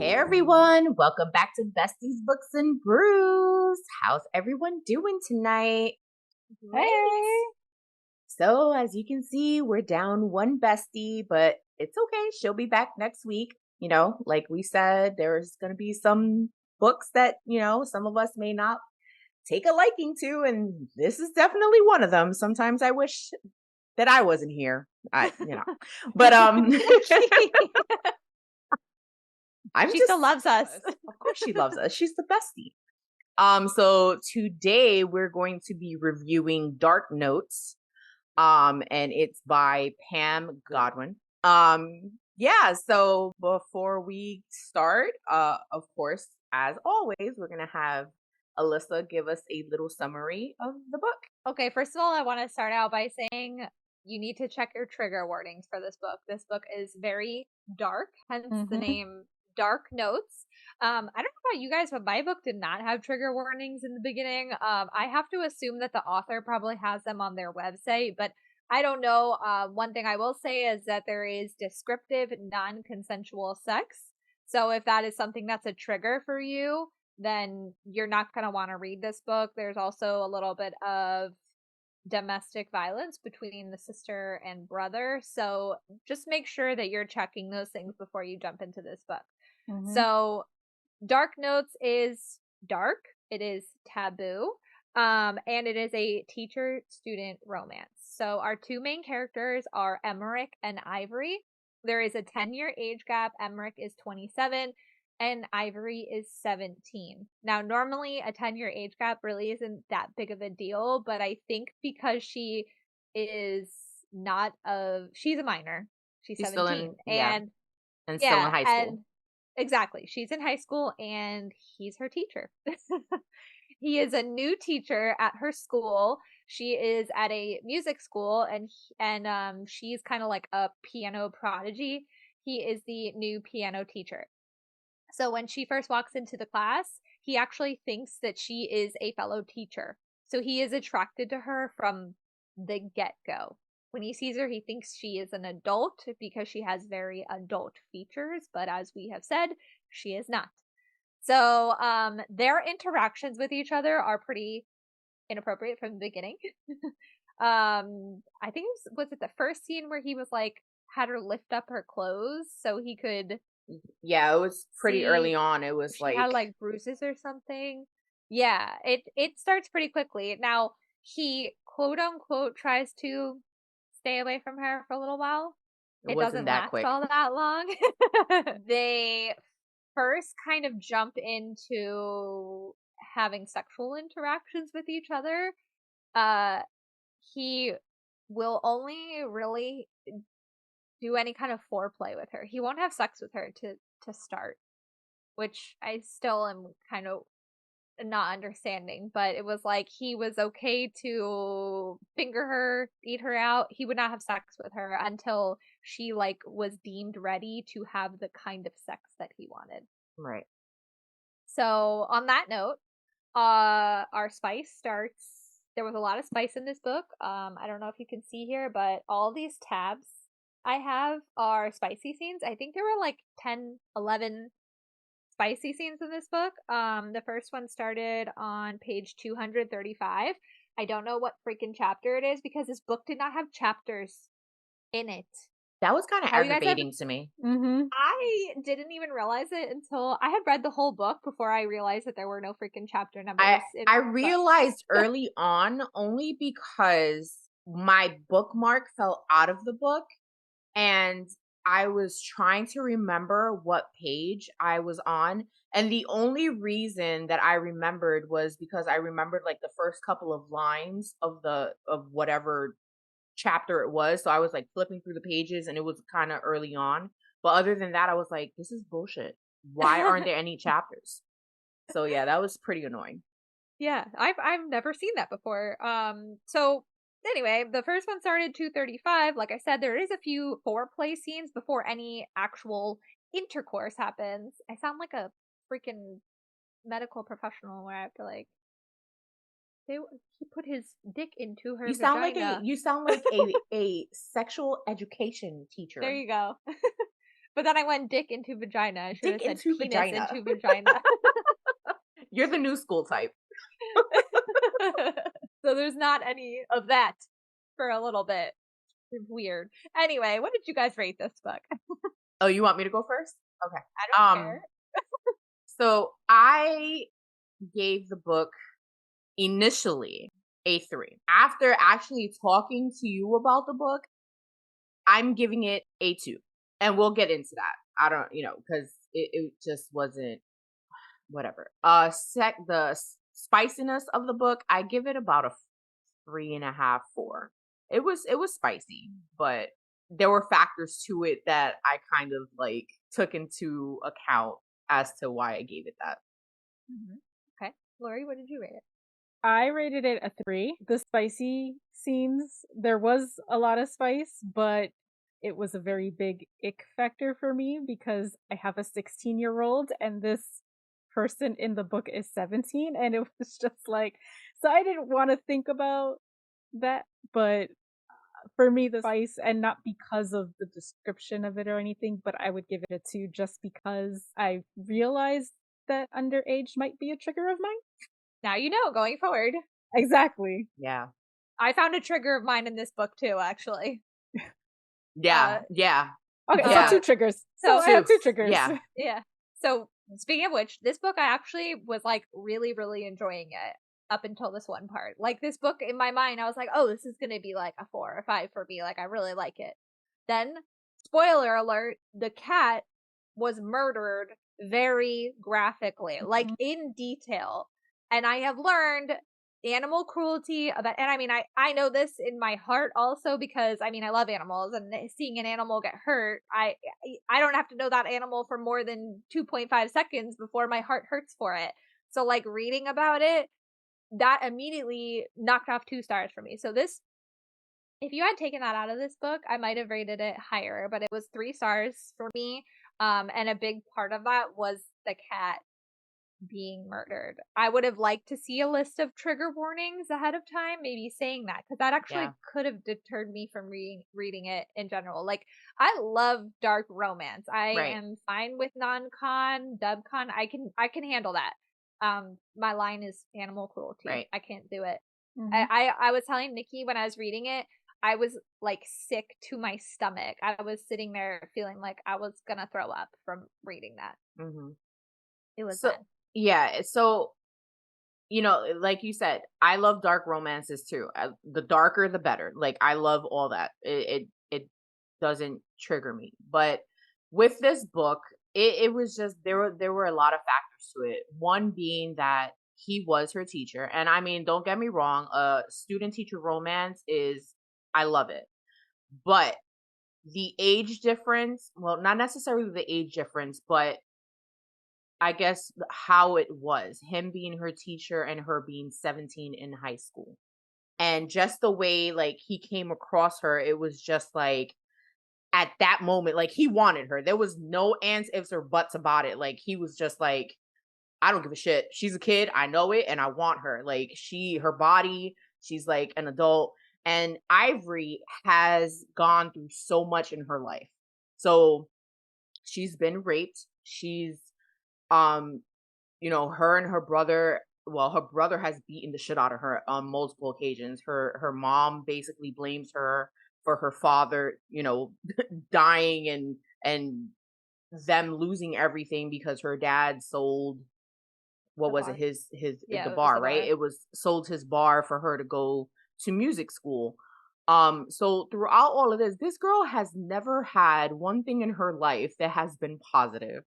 Hey everyone, welcome back to Besties, Books, and Brews. How's everyone doing tonight? Hey. Great. So, as you can see, we're down one bestie, but it's okay. She'll be back next week. Like we said, there's going to be some books that, some of us may not take a liking to, and this is definitely one of them. Sometimes I wish that I wasn't here. But I'm She just still loves us. Of course she loves us. She's the bestie. So today we're going to be reviewing Dark Notes. And it's by Pam Godwin. Yeah, so before we start, of course, as always, we're gonna have Alyssa give us a little summary of the book. Okay, first of all, I want to start out by saying you need to check your trigger warnings for this book. This book is very dark, hence the name Dark Notes. I don't know about you guys, but my book did not have trigger warnings in the beginning. I have to assume that the author probably has them on their website, but I don't know. One thing I will say is that there is descriptive, non-consensual sex. So if that is something that's a trigger for you, then you're not going to want to read this book. There's also a little bit of domestic violence between the sister and brother. So just make sure that you're checking those things before you jump into this book. So Dark Notes is dark. It is taboo. And it is a teacher-student romance. So our two main characters are Emmerich and Ivory. There is a 10-year age gap. Emmerich is 27 and Ivory is 17. Now, normally a 10-year age gap really isn't that big of a deal, but I think because she is she's a minor. She's 17. Still in, and still in high school. And exactly. She's in high school and he's her teacher. He is a new teacher at her school. She is at a music school and she's kind of like a piano prodigy. He is the new piano teacher. So when she first walks into the class, he actually thinks that she is a fellow teacher. So he is attracted to her from the get-go. When he sees her, he thinks she is an adult because she has very adult features, but as we have said, she is not. So their interactions with each other are pretty inappropriate from the beginning. I think was it the first scene where he was like had her lift up her clothes so he could Yeah, it was pretty early on. It was she had like bruises or something. Yeah, it starts pretty quickly. Now he quote unquote tries to stay away from her for a little while. it It wasn't doesn't that last quick. all that long. They first kind of jump into having sexual interactions with each other. He will only really do any kind of foreplay with her. He won't have sex with her to start, which I still am kind of not understanding, but it was like he was okay to finger her, eat her out. He would not have sex with her until she like was deemed ready to have the kind of sex that he wanted. Right. So on that note, our spice starts. There was a lot of spice in this book. I don't know if you can see here, but all these tabs I have are spicy scenes. I think there were like 10, 11 spicy scenes in this book. The first one started on page 235. I don't know what freaking chapter it is because this book did not have chapters in it. That was kind of aggravating to me. I didn't even realize it until I had read the whole book before I realized that there were no freaking chapter numbers. I realized early on only because my bookmark fell out of the book and I was trying to remember what page I was on. And the only reason that I remembered was because I remembered like the first couple of lines of whatever chapter it was. So I was like flipping through the pages and it was kind of early on. But other than that, I was like, this is bullshit. Why aren't there any chapters? So yeah, that was pretty annoying. Yeah, I've never seen that before. So anyway, the first one started 235. Like I said, there is a few foreplay scenes before any actual intercourse happens. I sound like a freaking medical professional where I have to like he put his dick into her vagina. You sound like a sexual education teacher. There you go. But then I went dick into vagina. I should have Dick said into penis vagina. into vagina. You're the new school type. So there's not any of that for a little bit. Weird. Anyway, what did you guys rate this book? Oh, you want me to go first? Okay. I don't care. So I gave the book initially a 3. After actually talking to you about the book, I'm giving it a 2. And we'll get into that. I don't, because it just wasn't whatever. The spiciness of the book, I give it about a 3.5, 4. It was spicy, but there were factors to it that I kind of like took into account as to why I gave it that. Mm-hmm. Okay. Lori, what did you rate it? I rated it a 3. The spicy scenes, there was a lot of spice, but it was a very big ick factor for me because I have a 16-year-old and this person in the book is 17, and it was just like, so I didn't want to think about that, but for me, the spice, and not because of the description of it or anything, but I would give it a 2 just because I realized that underage might be a trigger of mine. Now you know, going forward. Exactly. Yeah. I found a trigger of mine in this book too, actually. Yeah. Okay, Yeah. so 2 triggers. So I have 2 triggers. Yeah. Yeah. So speaking of which, this book I actually was like really, really enjoying it up until this one part. Like this book in my mind, I was like, oh, this is gonna be like a 4 or 5 for me. Like I really like it. Then, spoiler alert, the cat was murdered very graphically, like in detail. And I have learned animal cruelty about, and I mean, I know this in my heart also because I mean, I love animals, and seeing an animal get hurt, I don't have to know that animal for more than 2.5 seconds before my heart hurts for it. So like reading about it, that immediately knocked off 2 stars for me. So this, if you had taken that out of this book, I might have rated it higher, but it was 3 stars for me. And a big part of that was the cat being murdered. I would have liked to see a list of trigger warnings ahead of time, maybe saying that, because that actually could have deterred me from reading it in general. Like, I love dark romance. I am fine with non-con, dub-con. I can handle that. My line is animal cruelty. Right. I can't do it. Mm-hmm. I was telling Nikki when I was reading it, I was like sick to my stomach. I was sitting there feeling like I was gonna throw up from reading that. Mm-hmm. It was so bad. yeah. So like you said, I love dark romances too. The darker, the better. Like I love all that. It doesn't trigger me. But with this book, it was just there were a lot of factors to it. One being that he was her teacher, and I mean, don't get me wrong, student teacher romance is, I love it, but the age difference, well, not necessarily the age difference, but I guess how it was, him being her teacher and her being 17 in high school. And just the way like he came across her, it was just like at that moment, like he wanted her. There was no ands, ifs, or buts about it. Like he was just like, I don't give a shit. She's a kid. I know it, and I want her. Like her body, she's like an adult. And Ivory has gone through so much in her life. So she's been raped. She's her and her brother, well, her brother has beaten the shit out of her on multiple occasions. Her mom basically blames her for her father, dying and them losing everything because her dad sold, what was it, his the bar, right? It was sold his bar for her to go to music school. So throughout all of this girl has never had one thing in her life that has been positive.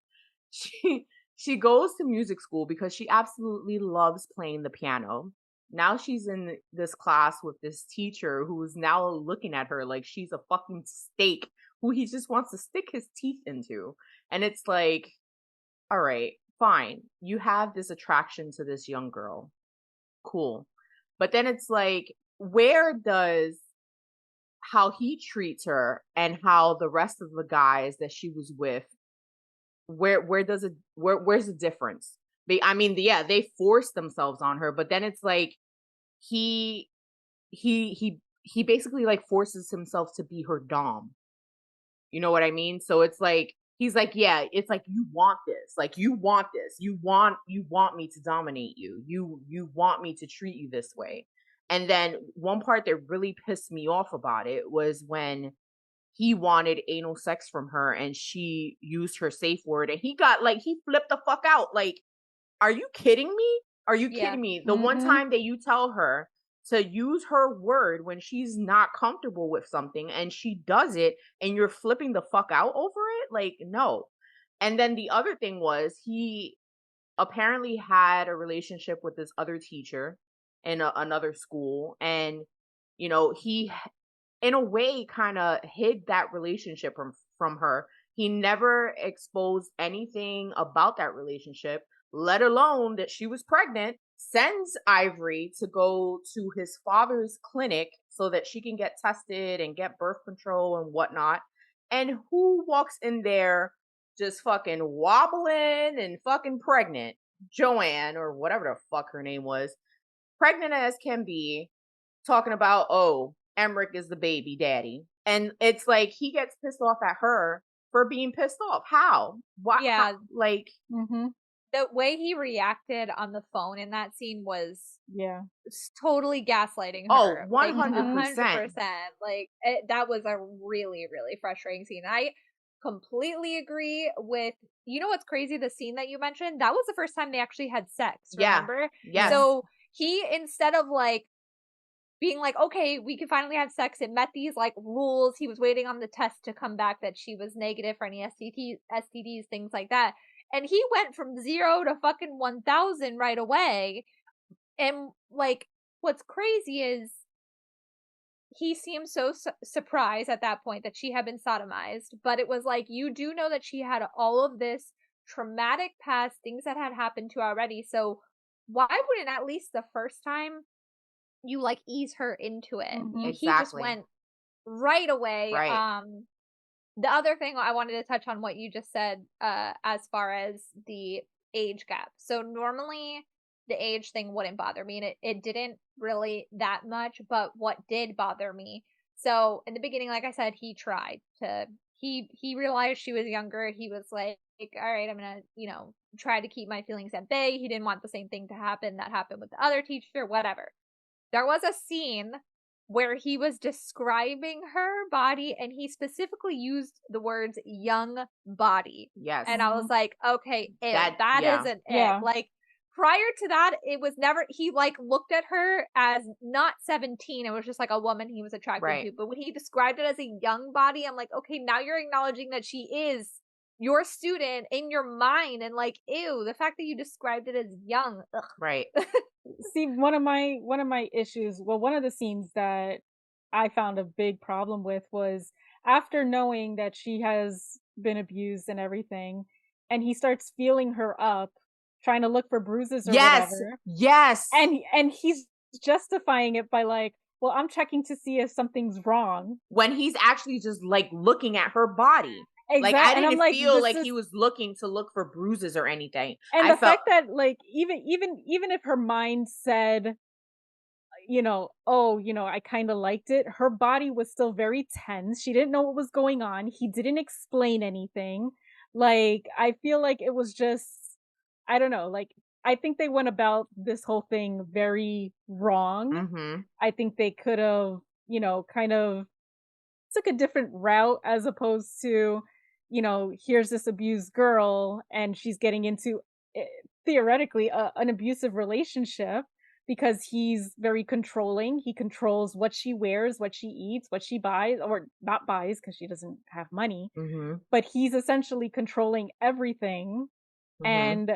She goes to music school because she absolutely loves playing the piano. Now she's in this class with this teacher who is now looking at her like she's a fucking steak who he just wants to stick his teeth into. And it's like, all right, fine. You have this attraction to this young girl. Cool. But then it's like, where does how he treats her and how the rest of the guys that she was with, where's the difference? They force themselves on her, but then it's like he basically like forces himself to be her dom. You know what I mean? So it's like he's like, yeah, it's like, you want this. Like, you want this. You want me to dominate you. You want me to treat you this way. And then one part that really pissed me off about it was when he wanted anal sex from her and she used her safe word and he got like, he flipped the fuck out. Like, are you kidding me? Are you Yeah. kidding me? The one time that you tell her to use her word when she's not comfortable with something and she does it and you're flipping the fuck out over it? Like, no. And then the other thing was he apparently had a relationship with this other teacher in another school. And, you know, he, in a way, kind of hid that relationship from her. He never exposed anything about that relationship, let alone that she was pregnant. Sends Ivory to go to his father's clinic so that she can get tested and get birth control and whatnot. And who walks in there just fucking wobbling and fucking pregnant? Joanne, or whatever the fuck her name was, pregnant as can be, talking about, oh, Emmerich is the baby daddy. And it's like he gets pissed off at her for being pissed off. How? Why? Yeah. Like, the way he reacted on the phone in that scene was totally gaslighting oh, her. 100%. 100%. Like, that was a really, really frustrating scene. I completely agree with, you know what's crazy? The scene that you mentioned, that was the first time they actually had sex, remember? Yes. So he, instead of like being like, okay, we can finally have sex, it met these like rules, he was waiting on the test to come back that she was negative for any STDs, things like that. And he went from 0 to fucking 1,000 right away. And like, what's crazy is he seemed so surprised at that point that she had been sodomized. But it was like, you do know that she had all of this traumatic past, things that had happened to her already. So why wouldn't at least the first time you like ease her into it? Exactly. He just went right away. Right. The other thing I wanted to touch on what you just said, as far as the age gap. So normally the age thing wouldn't bother me, and it didn't really that much, but what did bother me, so in the beginning, like I said, he tried to, he realized she was younger, he was like, all right, I'm gonna, try to keep my feelings at bay. He didn't want the same thing to happen that happened with the other teacher, whatever. There was a scene where he was describing her body and he specifically used the words young body. Yes. And I was like, okay, that isn't it. Like, prior to that, it was never, he like looked at her as not 17. It was just like a woman he was attracted to. But when he described it as a young body, I'm like, okay, now you're acknowledging that she is your student in your mind. And like, ew, the fact that you described it as young. Ugh. Right. See, one of my issues, well, one of the scenes that I found a big problem with was after knowing that she has been abused and everything, and he starts feeling her up, trying to look for bruises or whatever. Yes. And he's justifying it by like, well, I'm checking to see if something's wrong. When he's actually just like looking at her body. Exactly. Like, I didn't feel like he was looking to look for bruises or anything. And the fact that like even if her mind said, I kind of liked it, her body was still very tense. She didn't know what was going on. He didn't explain anything. Like, I feel like it was just, I don't know, like, I think they went about this whole thing very wrong. I think they could have, kind of took a different route as opposed to, here's this abused girl and she's getting into theoretically an abusive relationship because he's very controlling. He controls what she wears, what she eats, what she buys, or not buys because she doesn't have money. But he's essentially controlling everything. And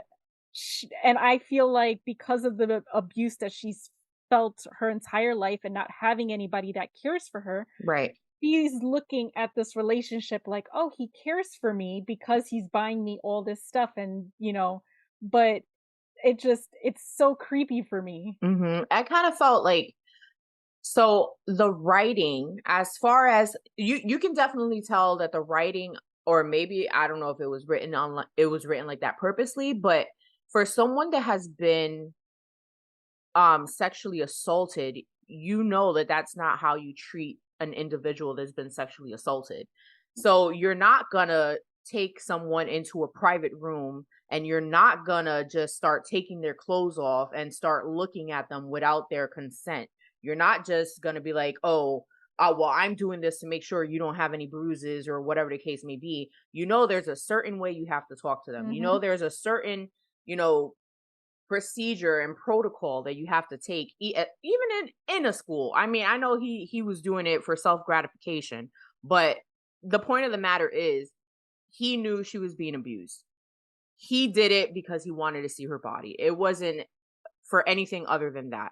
I feel like because of the abuse that she's felt her entire life and not having anybody that cares for her, right, she's looking at this relationship like, oh, he cares for me because he's buying me all this stuff. And but it's so creepy for me. I kind of felt like, so the writing, as far as you can definitely tell that the writing, or maybe I don't know if it was written like that purposely, but for someone that has been sexually assaulted, that's not how you treat an individual that's been sexually assaulted. So you're not gonna take someone into a private room and you're not gonna just start taking their clothes off and start looking at them without their consent. You're not just gonna be like, oh, well, I'm doing this to make sure you don't have any bruises or whatever the case may be. There's a certain way you have to talk to them. There's a certain, you know, procedure and protocol that you have to take, even in a school. I mean, I know he was doing it for self gratification, but the point of the matter is, he knew she was being abused. He did it because he wanted to see her body. It wasn't for anything other than that.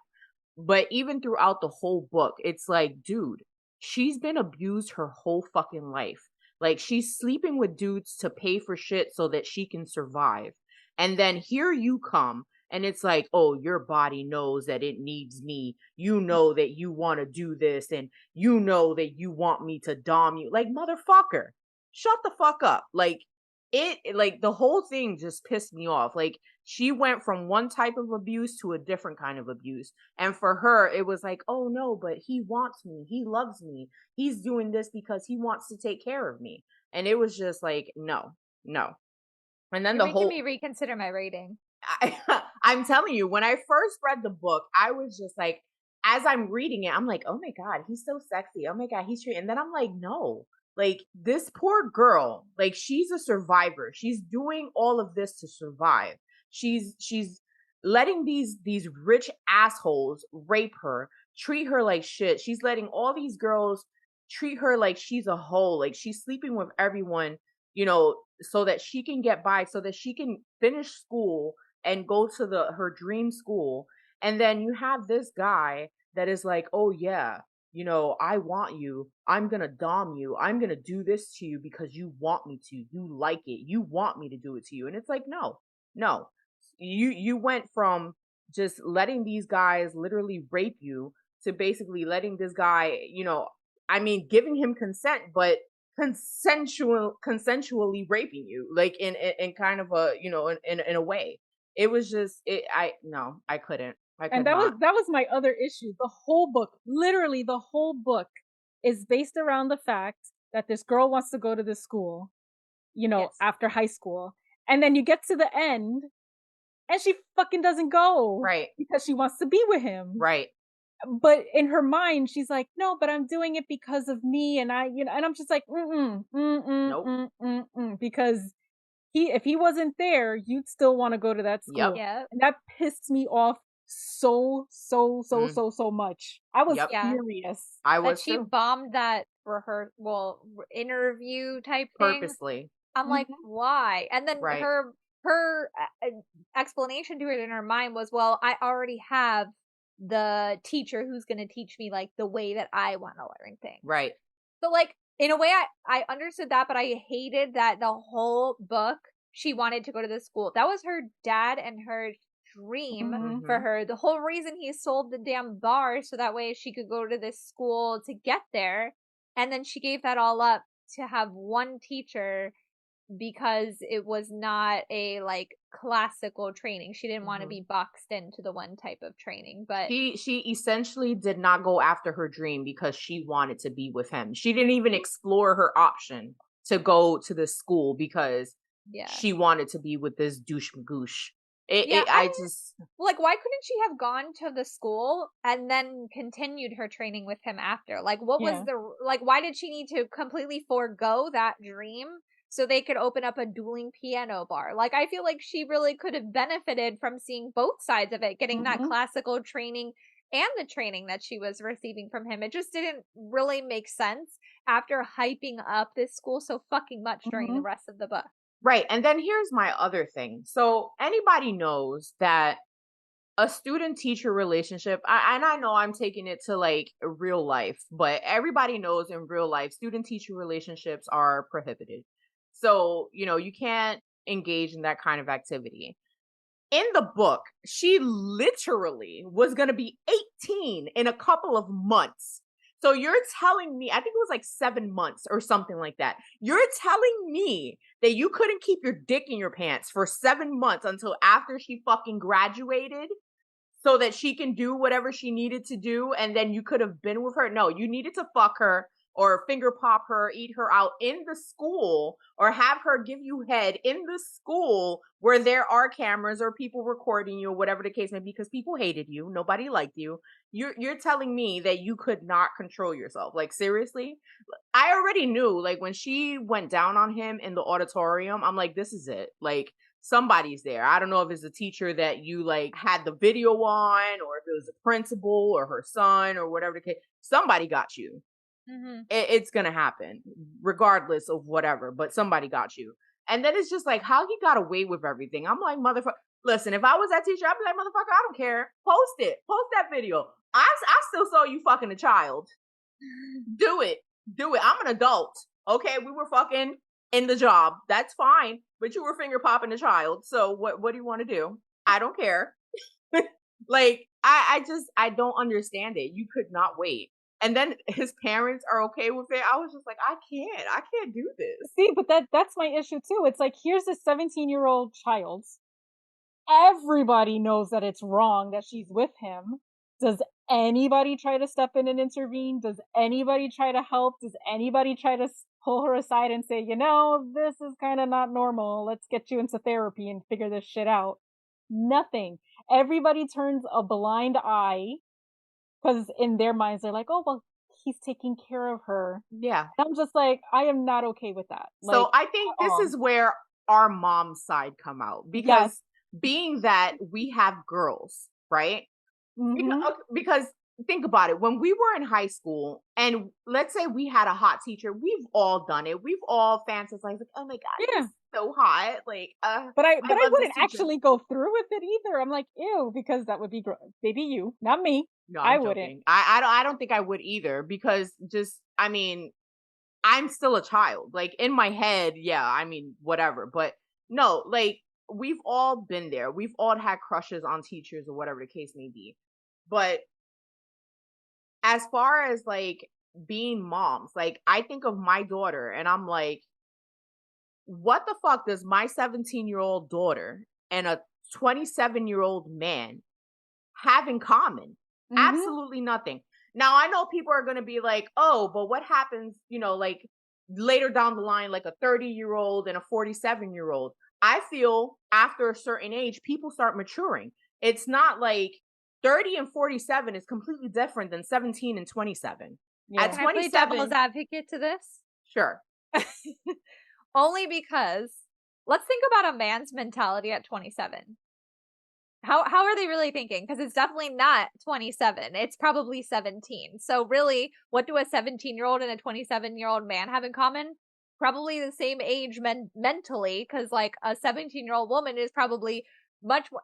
But even throughout the whole book, it's like, dude, she's been abused her whole fucking life. Like, she's sleeping with dudes to pay for shit so that she can survive. And then here you come, and it's like, oh, your body knows that it needs me. You know that you want to do this, and you know that you want me to dom you. Like, motherfucker, shut the fuck up. Like, the whole thing just pissed me off. Like, she went from one type of abuse to a different kind of abuse. And for her, it was like, oh no, but he wants me. He loves me. He's doing this because he wants to take care of me. And it was just like, no, no. And then You're making me reconsider my rating. I'm telling you, when I first read the book, I was just like, as I'm reading it, I'm like, oh my God, he's so sexy. Oh my God, he's treating. And then I'm like, no, like, this poor girl, like, she's a survivor. She's doing all of this to survive. She's letting these rich assholes rape her, treat her like shit. She's letting all these girls treat her like she's a hoe. Like, she's sleeping with everyone, so that she can get by, so that she can finish school and go to her dream school. And then you have this guy that is like, oh yeah, I want you. I'm going to dom you. I'm going to do this to you because you want me to. You like it. You want me to do it to you. And it's like, no. You went from just letting these guys literally rape you to basically letting this guy, giving him consent, but consensually raping you, like in kind of a, in a way. It was just, I couldn't. And that was my other issue. The whole book, literally the whole book, is based around the fact that this girl wants to go to this school, yes, after high school. And then you get to the end and she fucking doesn't go. Right. Because she wants to be with him. Right. But in her mind, she's like, no, but I'm doing it because of me. And and I'm just like, nope. Because if he wasn't there, you'd still want to go to that school. Yep. And that pissed me off so much. I was furious. I was that she bombed that interview type thing purposely. I'm like, why? And then her explanation to it in her mind was, well, I already have the teacher who's going to teach me like the way that I want to learn things. Right. So like, in a way, I understood that, but I hated that the whole book she wanted to go to this school. That was her dad and her dream for her. The whole reason he sold the damn bar so that way she could go to this school to get there. And then she gave that all up to have one teacher because it was not a like classical training. She didn't want to be boxed into the one type of training. But she essentially did not go after her dream because she wanted to be with him. She didn't even explore her option to go to the school because she wanted to be with this douche magoosh. I just like, why couldn't she have gone to the school and then continued her training with him after? Like, what was why did she need to completely forego that dream so they could open up a dueling piano bar? Like, I feel like she really could have benefited from seeing both sides of it, getting that classical training and the training that she was receiving from him. It just didn't really make sense after hyping up this school so fucking much during the rest of the book. Right. And then here's my other thing. So anybody knows that a student-teacher relationship, and I know I'm taking it to like real life, but everybody knows in real life, student-teacher relationships are prohibited. So, you can't engage in that kind of activity. In the book, she literally was going to be 18 in a couple of months. So you're telling me, I think it was like 7 months or something like that. You're telling me that you couldn't keep your dick in your pants for 7 months until after she fucking graduated so that she can do whatever she needed to do, and then you could have been with her? No, you needed to fuck her or finger pop her, eat her out in the school, or have her give you head in the school where there are cameras or people recording you or whatever the case may be, because people hated you, nobody liked you. You're telling me that you could not control yourself? Like, seriously? I already knew, like, when she went down on him in the auditorium, I'm like, this is it. Like, somebody's there. I don't know if it's a teacher that you like had the video on, or if it was a principal or her son or whatever the case. Somebody got you. It's gonna happen regardless of whatever, but somebody got you. And then it's just like, how he got away with everything. I'm like, motherfucker, listen, if I was that teacher, I'd be like, motherfucker, I don't care. Post that video. I still saw you fucking a child. Do it. I'm an adult. Okay, we were fucking in the job. That's fine. But you were finger popping a child. So what do you want to do? I don't care. Like, I don't understand it. You could not wait. And then his parents are okay with it. I was just like, I can't do this. See, but that's my issue too. It's like, here's a 17-year-old child. Everybody knows that it's wrong that she's with him. Does anybody try to step in and intervene? Does anybody try to help? Does anybody try to pull her aside and say, this is kind of not normal. Let's get you into therapy and figure this shit out? Nothing. Everybody turns a blind eye because in their minds, they're like, oh, well, he's taking care of her. Yeah. And I'm just like, I am not okay with that. So like, I think this is where our mom's side come out, because being that we have girls, right? Because think about it. When we were in high school, and let's say we had a hot teacher, we've all done it. We've all fantasized like, oh my god, yeah, so hot. Like, but I wouldn't actually go through with it either. I'm like, ew, because that would be gross. Maybe you, not me. No, I wouldn't. I don't think I would either, because just, I mean, I'm still a child. Like, in my head, yeah, I mean, whatever. But no, like, we've all been there. We've all had crushes on teachers or whatever the case may be. But as far as like being moms, like, I think of my daughter and I'm like, what the fuck does my 17-year-old daughter and a 27-year-old man have in common? Absolutely nothing. Now, I know people are going to be like, oh, but what happens, like later down the line, like a 30-year-old and a 47-year-old? I feel after a certain age, people start maturing. It's not like 30 and 47 is completely different than 17 and 27. Yeah. At 27, can I play devil's advocate to this? Sure. Only because let's think about a man's mentality at 27. How are they really thinking? Because it's definitely not 27. It's probably 17. So really, what do a 17-year-old and a 27-year-old man have in common? Probably the same age mentally, because like a 17-year-old woman is probably much more...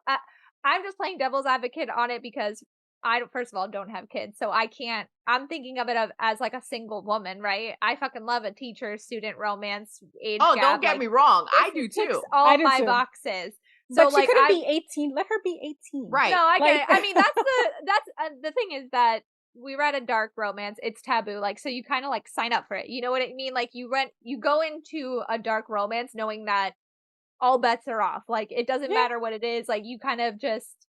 I'm just playing devil's advocate on it because I, first of all, don't have kids. So I can't... I'm thinking of it as like a single woman, right? I fucking love a teacher-student romance age gap. Don't get me wrong. I do too. All my boxes. So but she couldn't be 18. Let her be 18. Right. No, I get it. I mean, that's the thing is that we read a dark romance. It's taboo. Like, so you kind of like sign up for it. You know what I mean? Like you go into a dark romance knowing that all bets are off. Like, it doesn't matter what it is. Like, you kind of just,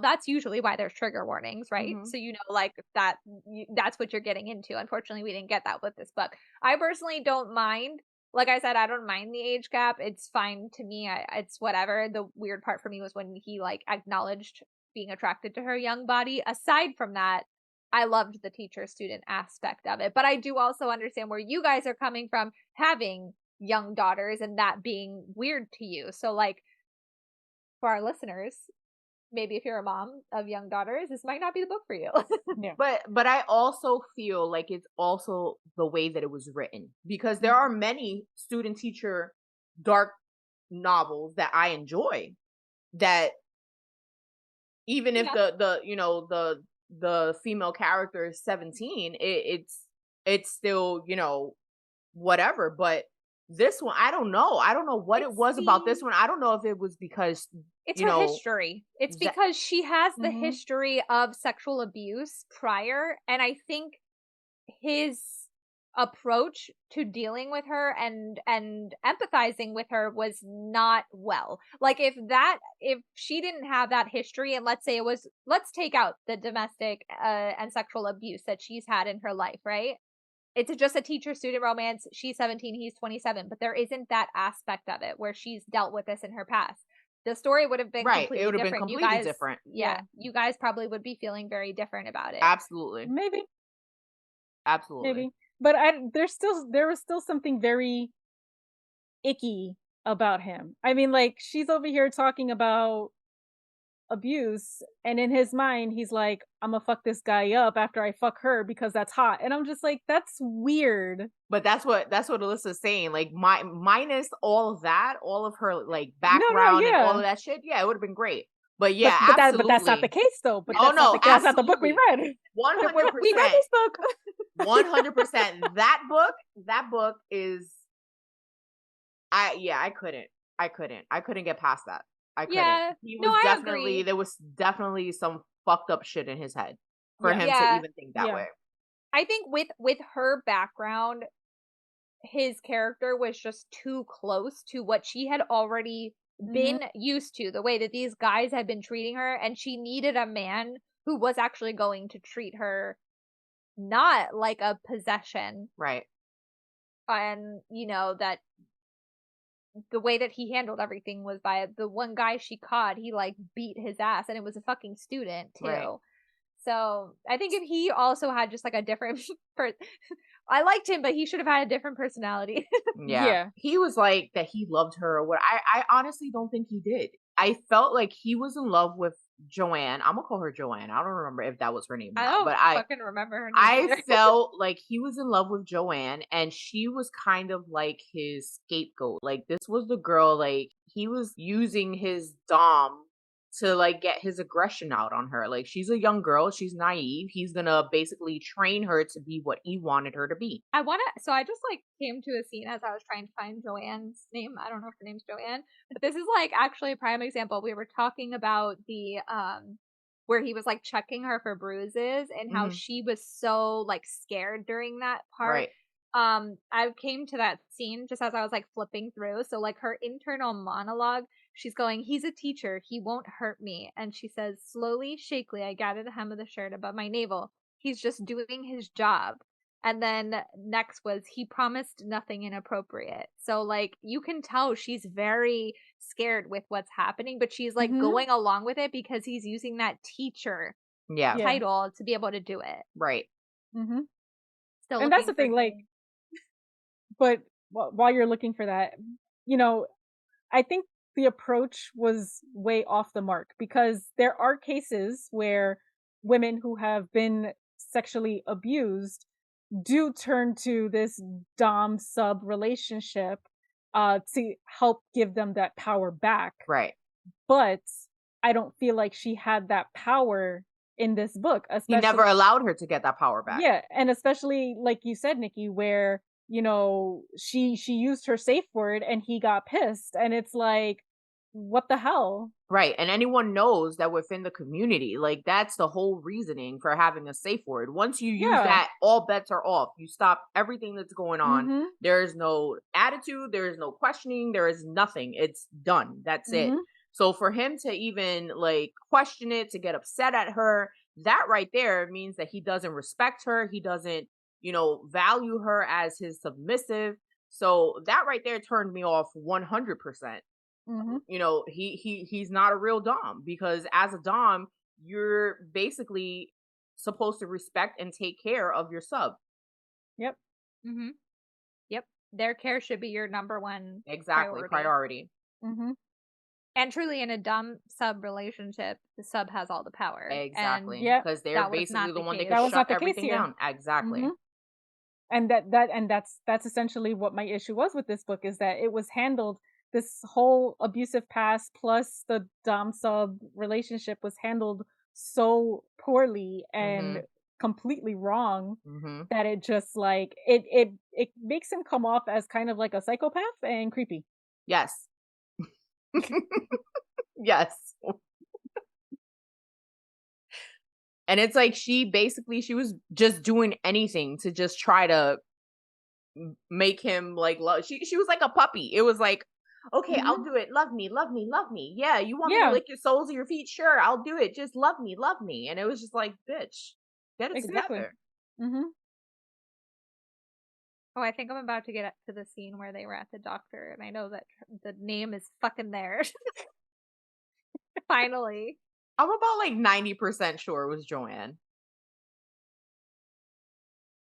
that's usually why there's trigger warnings, right? So, like that's what you're getting into. Unfortunately, we didn't get that with this book. I personally don't mind. Like I said, I don't mind the age gap. It's fine to me. It's whatever. The weird part for me was when he like acknowledged being attracted to her young body. Aside from that, I loved the teacher-student aspect of it. But I do also understand where you guys are coming from, having young daughters and that being weird to you. So like, for our listeners, maybe if you're a mom of young daughters, this might not be the book for you. Yeah. But I also feel like it's also the way that it was written, because there are many student teacher dark novels that I enjoy, that even if the female character is 17, it's still, whatever. But this one, I don't know what it was about this one. I don't know if it was because it's her history. It's because she has the history of sexual abuse prior, and I think his approach to dealing with her and empathizing with her was not well. Like, if she didn't have that history, and let's take out the domestic and sexual abuse that she's had in her life, right? it's just a teacher-student romance. She's 17, he's 27, but there isn't that aspect of it where she's dealt with this in her past. The story would have been Right. It completely would have been different. completely You guys, different. yeah, you guys probably would be feeling very different about it. Absolutely. Maybe. Absolutely. But there was still something very icky about him. I mean, like, she's over here talking about abuse, and in his mind he's like, I'm gonna fuck this guy up after I fuck her because that's hot. And I'm just like, that's weird. But that's what Alyssa's saying. Like, minus all of that, all of her like No, background and all yeah. of that shit, yeah, it would have been great. But yeah, But that's not the absolutely. case though. But Oh that's not no, the that's not the book we absolutely. read. 100%. We read this book. 100%. That book is, I couldn't get past that. I couldn't. Yeah. He No, was I definitely, agree. there was definitely some fucked up shit in his head for him to Yeah. even think that Yeah. way. I think with her background, his character was just too close to what she had already been used to, the way that these guys had been treating her, and she needed a man who was actually going to treat her not like a possession. Right. And, you know, that the way that he handled everything was by the one guy she caught, he like beat his ass, and it was a fucking student too. Right. So I think if he also had just like a different I liked him, but he should have had a different personality. Yeah. He was like that he loved her or what. I honestly don't think he did. I felt like he was in love with Joanne. I'm gonna call her Joanne. I don't remember if that was her name or I not, don't but fucking remember her name I either. felt like he was in love with Joanne, and she was kind of like his scapegoat. Like, this was the girl, like, he was using his dom to like get his aggression out on her. Like, she's a young girl, she's naive. He's gonna basically train her to be what he wanted her to be. So I just like came to a scene as I was trying to find Joanne's name. I don't know if her name's Joanne, but this is like actually a prime example. We were talking about the where he was like checking her for bruises and how she was so like scared during that part. Right. I came to that scene just as I was like flipping through. So like her internal monologue, she's going, he's a teacher, he won't hurt me. And she says, slowly, shakily, I gather the hem of the shirt above my navel. He's just doing his job. And then next was, he promised nothing inappropriate. So like you can tell she's very scared with what's happening, but she's like going along with it because he's using that teacher title to be able to do it. Right. Still, and that's the thing, like, but while you're looking for that, you know, I think the approach was way off the mark, because there are cases where women who have been sexually abused do turn to this dom sub relationship to help give them that power back. Right. But I don't feel like she had that power in this book. He never allowed her to get that power back. Yeah, and especially like you said, Nikki, where, you know, she used her safe word and he got pissed, and it's like, what the hell? Right. And anyone knows that within the community, like, that's the whole reasoning for having a safe word. Once you use that, all bets are off. You stop everything that's going on. There is no attitude, there is no questioning, there is nothing. It's done. That's it. So for him to even like question it, to get upset at her, that right there means that he doesn't respect her. He doesn't, you know, value her as his submissive. So that right there turned me off 100%. You know, he's not a real dom, because as a dom, you're basically supposed to respect and take care of your sub. Yep. Yep. Their care should be your number one priority. And truly, in a dom sub relationship, the sub has all the power. Exactly. Because they're basically the one that can shut everything down. Exactly. And that's essentially what my issue was with this book, is that it was handled, this whole abusive past plus the dom sub relationship was handled so poorly and completely wrong that it just like it makes him come off as kind of like a psychopath and creepy. Yes. Yes. And it's like she was just doing anything to just try to make him like love. She was like a puppy. It was like, okay, I'll do it. Love me, love me, love me. Yeah, you want me to lick your soles of your feet? Sure, I'll do it. Just love me, love me. And it was just like, bitch, get it together. Oh, I think I'm about to get up to the scene where they were at the doctor, and I know that the name is fucking there. Finally. I'm about like 90% sure it was Joanne.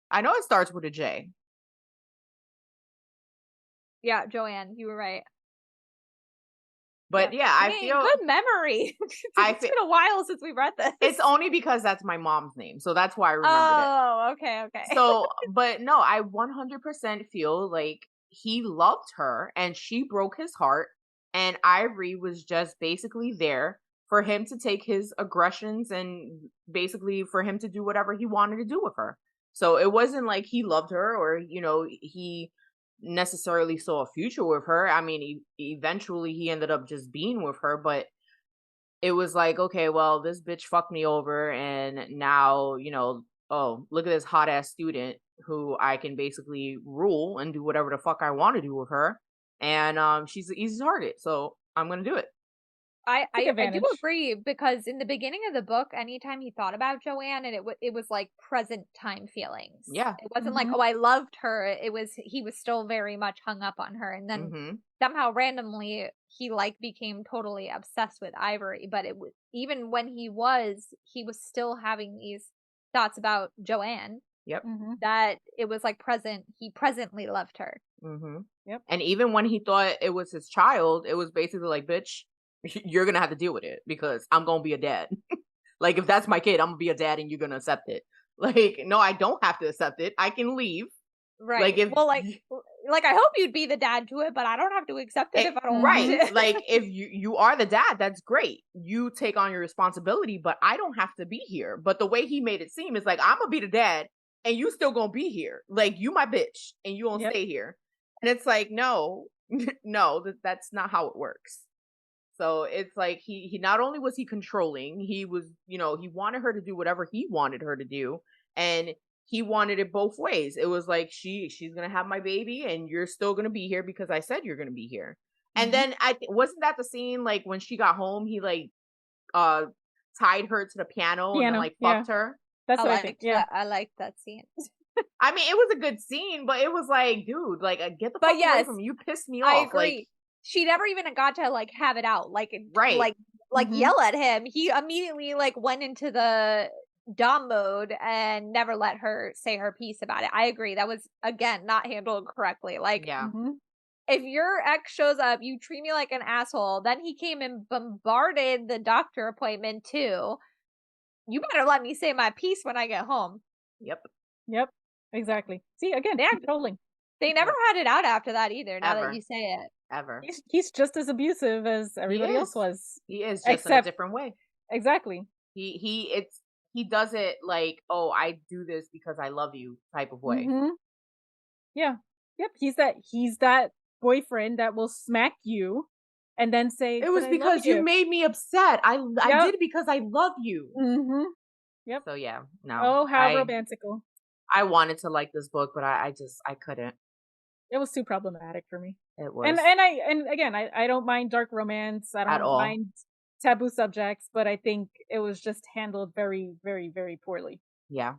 I know it starts with a J. Yeah, Joanne, you were right. But yeah, I feel good memory. It's been a while since we read this. It's only because that's my mom's name, so that's why I remembered it. Oh, okay. So, but no, I 100% feel like he loved her and she broke his heart, and Ivory was just basically there for him to take his aggressions and basically for him to do whatever he wanted to do with her. So it wasn't like he loved her or, he necessarily saw a future with her. I mean, eventually he ended up just being with her, but it was like, okay, well, this bitch fucked me over, and now, oh, look at this hot ass student who I can basically rule and do whatever the fuck I want to do with her. And she's the easy target, so I'm gonna do it. I do agree, because in the beginning of the book, anytime he thought about Joanne, and it was like present time feelings. Yeah. It wasn't like, oh, I loved her. It was, he was still very much hung up on her. And then somehow randomly he like became totally obsessed with Ivory. But it was, even when he was still having these thoughts about Joanne. Yep. That it was like he presently loved her. Yep. And even when he thought it was his child, it was basically like, bitch, you're gonna have to deal with it because I'm gonna be a dad. Like, if that's my kid, I'm gonna be a dad and you're gonna accept it. Like, no, I don't have to accept it. I can leave. Right. Like, if, well, like I hope you'd be the dad to it, but I don't have to accept it if I don't want it. Like, if you are the dad, that's great. You take on your responsibility, but I don't have to be here. But the way he made it seem is like, I'm gonna be the dad and you still gonna be here. Like, you my bitch and you gonna stay here. And it's like, no, no, that's not how it works. So it's like he not only was he controlling, he was, he wanted her to do whatever he wanted her to do, and he wanted it both ways. It was like she's gonna have my baby, and you're still gonna be here because I said you're gonna be here. And then wasn't that the scene like when she got home, he like tied her to the piano and then, like fucked her. That's what I think. Yeah, I liked that scene. I mean, it was a good scene, but it was like, dude, like get the fuck away from me. You pissed me off. I agree. Like, she never even got to like have it out, like right, yell at him. He immediately like went into the dom mode and never let her say her piece about it. I agree. That was, again, not handled correctly. Like, if your ex shows up, you treat me like an asshole. Then he came and bombarded the doctor appointment too. You better let me say my piece when I get home. Yep. Exactly. See, again, controlling. They never had it out after that either. Now that you say it. Ever. He's just as abusive as everybody else was. He is, just in a different way. Exactly. He does it like, oh, I do this because I love you type of way. Yeah. Yep. He's that boyfriend that will smack you and then say, it was because you made me upset. I did it because I love you. Yep. So yeah, no. Oh, how romantical. I wanted to like this book, but I couldn't. It was too problematic for me. It was. And again, I don't mind dark romance. I don't mind taboo subjects, but I think it was just handled very, very, very poorly. Yeah.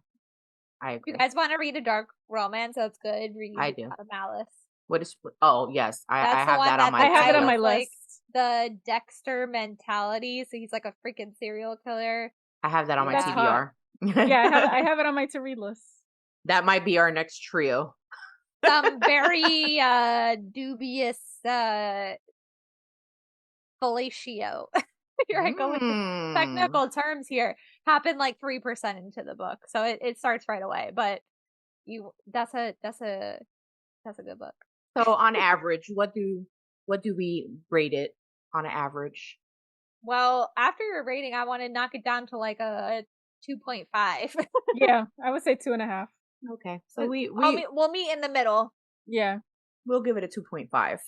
I agree. You guys want to read a dark romance? That's good. Read I do. Malice. What is? Oh yes, I have that on my. I have it on my list. Like the Dexter mentality, so he's like a freaking serial killer. I have that on my TBR. Yeah, I have it on my to read list. That might be our next trio. Some very dubious fellatio. Here I go with the technical terms here. Happened like 3% into the book, so it starts right away. But that's a good book. So on average, what do we rate it on average? Well, after your rating, I want to knock it down to like a 2.5. Yeah, I would say 2.5. Okay, so we'll meet in the middle. Yeah, we'll give it a 2.5.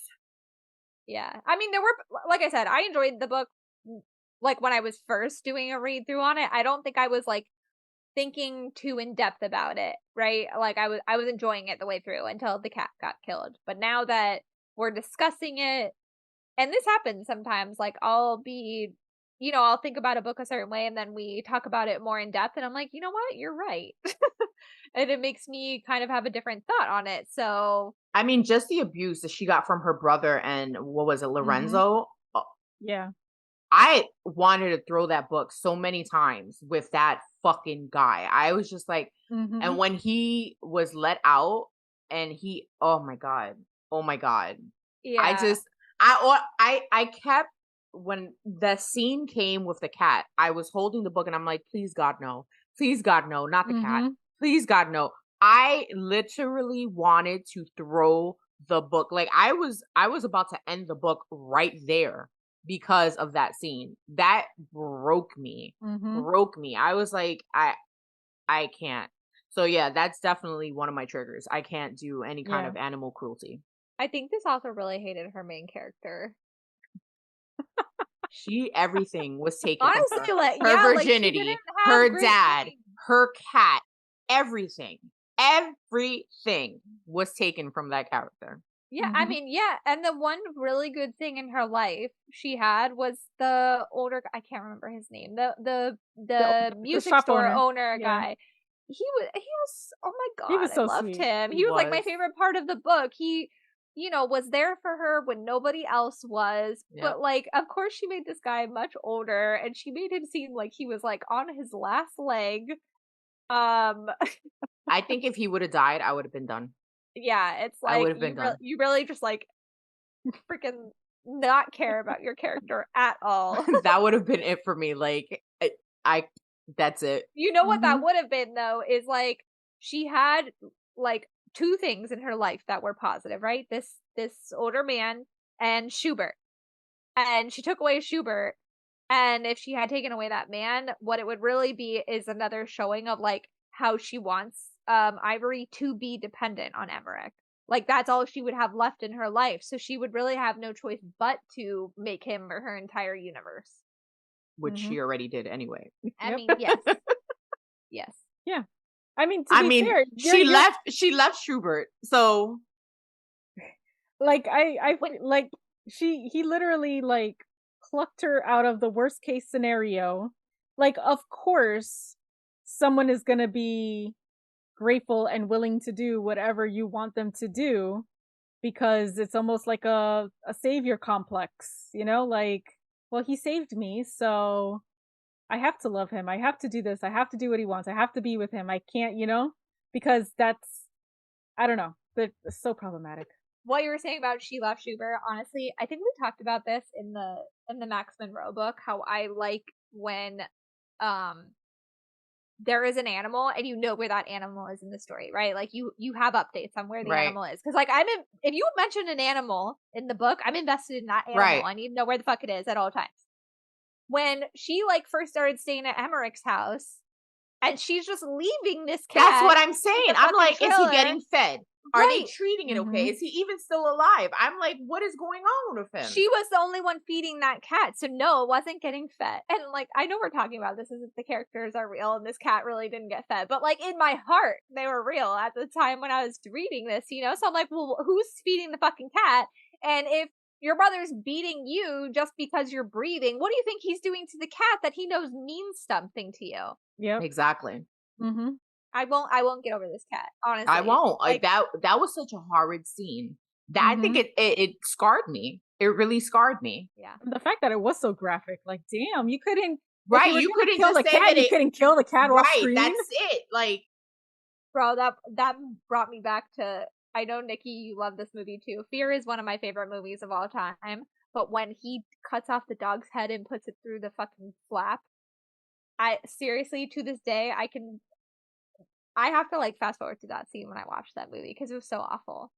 Yeah, I mean, there were, like I said, I enjoyed the book. Like when I was first doing a read through on it, I don't think I was like thinking too in depth about it, right? Like I was enjoying it the way through until the cat got killed. But now that we're discussing it, and this happens sometimes, like I'll be I'll think about a book a certain way and then we talk about it more in depth and I'm like, you know what? You're right. And it makes me kind of have a different thought on it. So I mean, just the abuse that she got from her brother and what was it, Lorenzo? Yeah. I wanted to throw that book so many times with that fucking guy. I was just like, and when he was let out and oh my God. yeah. I kept, when the scene came with the cat, I was holding the book and I'm like, please God, no. Please God, no, not the cat. Please God, no. I literally wanted to throw the book. Like I was about to end the book right there because of that scene. That broke me. I was like, I can't. So yeah, that's definitely one of my triggers. I can't do any kind of animal cruelty. I think this author really hated her main character. Everything was taken Honestly, from like, her like, virginity, her dad, names. her cat, everything was taken from that character. Yeah, I mean, yeah, and the one really good thing in her life she had was the older, I can't remember his name, the music store owner guy. He was, oh my He was God, I so loved sweet. him. He was like my favorite part of the book. He, was there for her when nobody else was. Yep. But like, of course she made this guy much older and she made him seem like he was like on his last leg. I think if he would have died, I would have been done. Yeah, it's like you really just like freaking not care about your character at all. That would have been it for me. Like that's it. You know what that would have been though is like she had like two things in her life that were positive, right? This older man and Schubert. And she took away Schubert, and if she had taken away that man, what it would really be is another showing of like how she wants Ivory to be dependent on Emmerich. Like that's all she would have left in her life. So she would really have no choice but to make him her entire universe. Which she already did anyway. I mean, yes. Yes. Yeah. I mean, to be fair, she left Schubert. So like he literally like plucked her out of the worst case scenario. Like, of course, someone is gonna be grateful and willing to do whatever you want them to do because it's almost like a savior complex, like, well, he saved me, so I have to love him. I have to do this. I have to do what he wants. I have to be with him. I can't, because that's, I don't know, but it's so problematic. What you were saying about she left Schubert, honestly, I think we talked about this in the Max Monroe book, how I like when there is an animal and you know where that animal is in the story, right? Like you have updates on where the animal is. Because like if you mention an animal in the book, I'm invested in that animal. Right. I need to know where the fuck it is at all times. When she like first started staying at Emmerich's house and she's just leaving this cat. That's what I'm saying. I'm like, trailer. Is he getting fed? Are they treating it okay? Is he even still alive? I'm like, what is going on with him? She was the only one feeding that cat, so no, it wasn't getting fed. And like, I know we're talking about this as if the characters are real and this cat really didn't get fed, but like in my heart, they were real at the time when I was reading this, So I'm like, well, who's feeding the fucking cat? And if your brother's beating you just because you're breathing, what do you think he's doing to the cat that he knows means something to you? Yeah, exactly. I won't get over this cat, honestly. I won't. Like that was such a horrid scene. That I think it scarred me. It really scarred me. Yeah. The fact that it was so graphic, like, damn, you couldn't you couldn't kill the cat. You couldn't kill the cat off screen. That's it. Like, bro, that brought me back to. I know Nikki, you love this movie too. Fear is one of my favorite movies of all time. But when he cuts off the dog's head and puts it through the fucking flap, I seriously to this day I have to like fast forward to that scene when I watched that movie because it was so awful.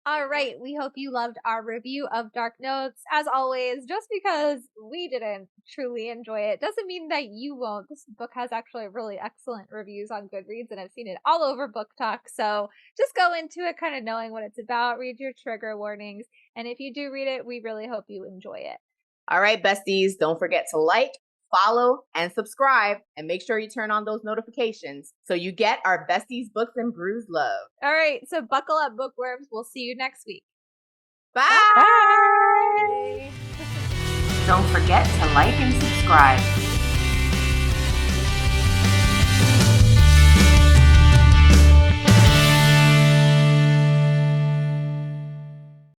All right, we hope you loved our review of Dark Notes. As always, just because we didn't truly enjoy it doesn't mean that you won't. This book has actually really excellent reviews on Goodreads, and I've seen it all over Book Talk. So just go into it kind of knowing what it's about, read your trigger warnings, and if you do read it, we really hope you enjoy it. All right, besties, don't forget to like, follow, and subscribe, and make sure you turn on those notifications so you get our Besties Books and Brews love. All right, so buckle up, bookworms. We'll see you next week. Bye! Bye! Don't forget to like and subscribe.